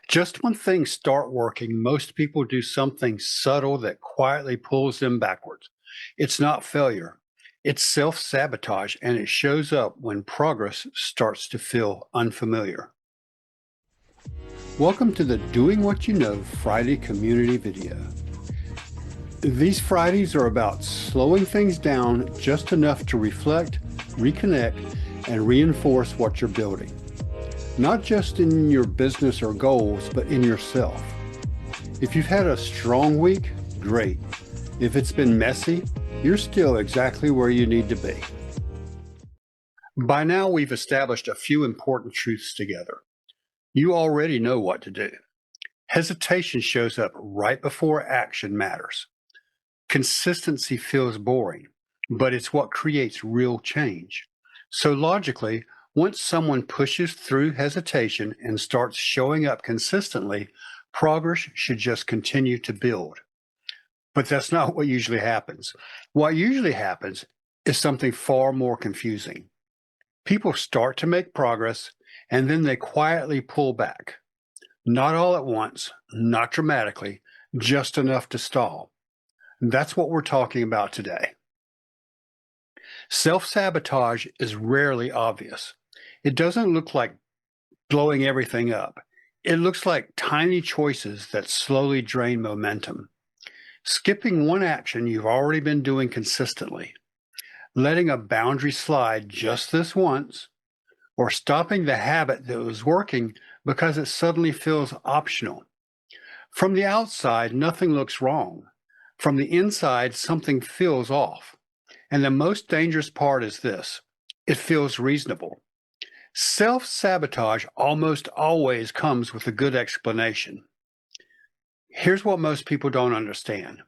Just when things start working, most people do something subtle that quietly pulls them backwards. It's not failure, it's self sabotage, and it shows up when progress starts to feel unfamiliar. Welcome to the Doing What You Know Friday community video. These Fridays are about slowing things down just enough to reflect, reconnect, and reinforce what you're building. Not just in your business or goals, but in yourself. If you've had a strong week, great. If it's been messy, you're still exactly where you need to be. By now, we've established a few important truths together. You already know what to do. Hesitation shows up right before action matters. Consistency feels boring, but it's what creates real change. So logically, once someone pushes through hesitation and starts showing up consistently, progress should just continue to build. But that's not what usually happens. What usually happens is something far more confusing. People start to make progress and then they quietly pull back. Not all at once, not dramatically, just enough to stall. That's what we're talking about today. Self-sabotage is rarely obvious. It doesn't look like blowing everything up. It looks like tiny choices that slowly drain momentum. Skipping one action you've already been doing consistently, letting a boundary slide just this once, or stopping the habit that was working because it suddenly feels optional. From the outside, nothing looks wrong. From the inside, something feels off. And the most dangerous part is this: it feels reasonable. Self-sabotage almost always comes with a good explanation. Here's what most people don't understand.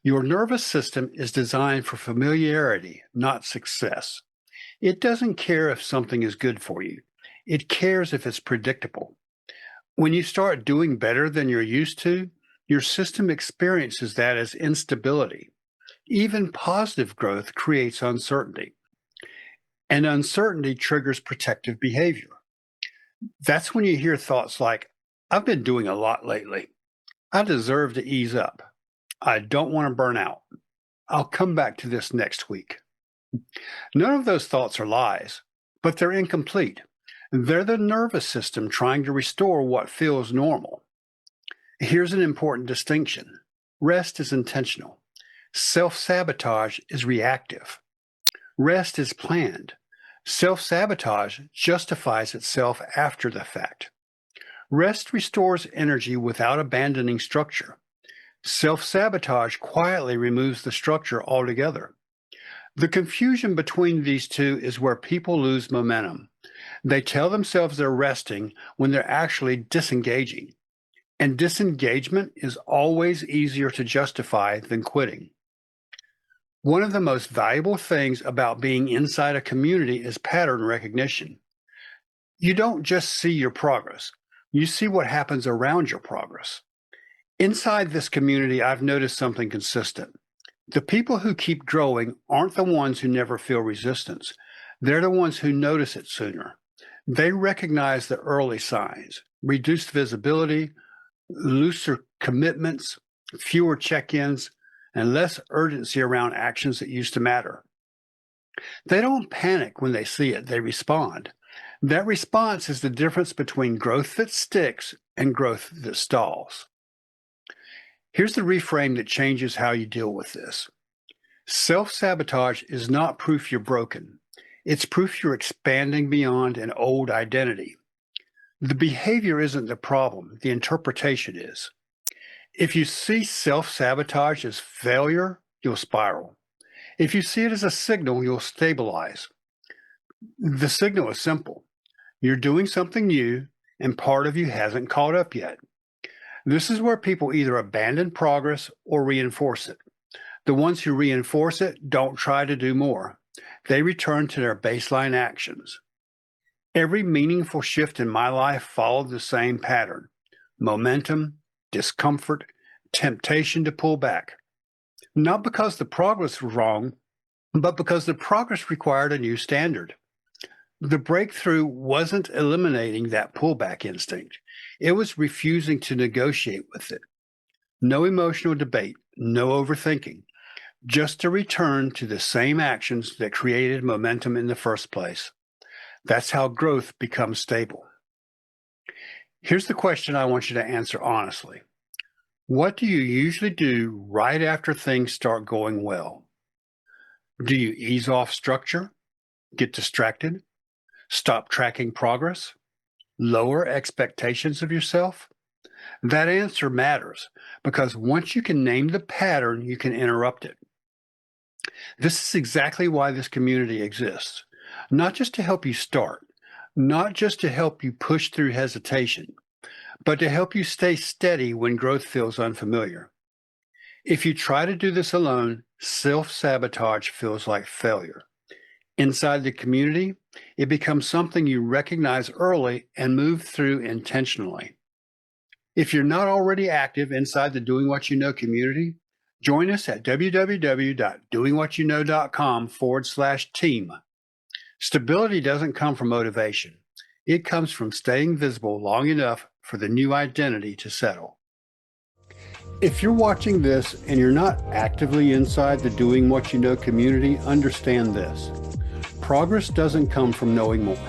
Your nervous system is designed for familiarity, not success. It doesn't care if something is good for you. It cares if it's predictable. When you start doing better than you're used to, your system experiences that as instability. Even positive growth creates uncertainty, and uncertainty triggers protective behavior. That's when you hear thoughts like, I've been doing a lot lately. I deserve to ease up. I don't want to burn out. I'll come back to this next week. None of those thoughts are lies, but they're incomplete. They're the nervous system trying to restore what feels normal. Here's an important distinction. Rest is intentional. Self-sabotage is reactive. Rest is planned. Self-sabotage justifies itself after the fact. Rest restores energy without abandoning structure. Self-sabotage quietly removes the structure altogether. The confusion between these two is where people lose momentum. They tell themselves they're resting when they're actually disengaging. And disengagement is always easier to justify than quitting. One of the most valuable things about being inside a community is pattern recognition. You don't just see your progress, you see what happens around your progress. Inside this community, I've noticed something consistent. The people who keep growing aren't the ones who never feel resistance. They're the ones who notice it sooner. They recognize the early signs: reduced visibility, looser commitments, fewer check-ins, and less urgency around actions that used to matter. They don't panic when they see it, they respond. That response is the difference between growth that sticks and growth that stalls. Here's the reframe that changes how you deal with this. Self-sabotage is not proof you're broken. It's proof you're expanding beyond an old identity. The behavior isn't the problem, the interpretation is. If you see self-sabotage as failure, you'll spiral. If you see it as a signal, you'll stabilize. The signal is simple. You're doing something new, and part of you hasn't caught up yet. This is where people either abandon progress or reinforce it. The ones who reinforce it don't try to do more. They return to their baseline actions. Every meaningful shift in my life followed the same pattern: momentum, discomfort, temptation to pull back. Not because the progress was wrong, but because the progress required a new standard. The breakthrough wasn't eliminating that pullback instinct. It was refusing to negotiate with it. No emotional debate, no overthinking, just a return to the same actions that created momentum in the first place. That's how growth becomes stable. Here's the question I want you to answer honestly. What do you usually do right after things start going well? Do you ease off structure, get distracted, stop tracking progress, lower expectations of yourself? That answer matters because once you can name the pattern, you can interrupt it. This is exactly why this community exists. Not just to help you start, not just to help you push through hesitation, but to help you stay steady when growth feels unfamiliar. If you try to do this alone, self-sabotage feels like failure. Inside the community, it becomes something you recognize early and move through intentionally. If you're not already active inside the Doing What You Know community, join us at www.doingwhatyouknow.com/team. Stability doesn't come from motivation. It comes from staying visible long enough for the new identity to settle. If you're watching this and you're not actively inside the Doing What You Know community, understand this. Progress doesn't come from knowing more.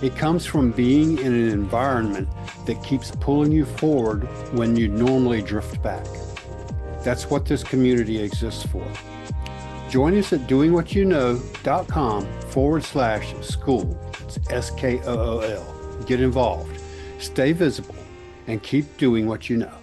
It comes from being in an environment that keeps pulling you forward when you normally drift back. That's what this community exists for. Join us at doingwhatyouknow.com/school. It's SKOOL. Get involved, stay visible, and keep doing what you know.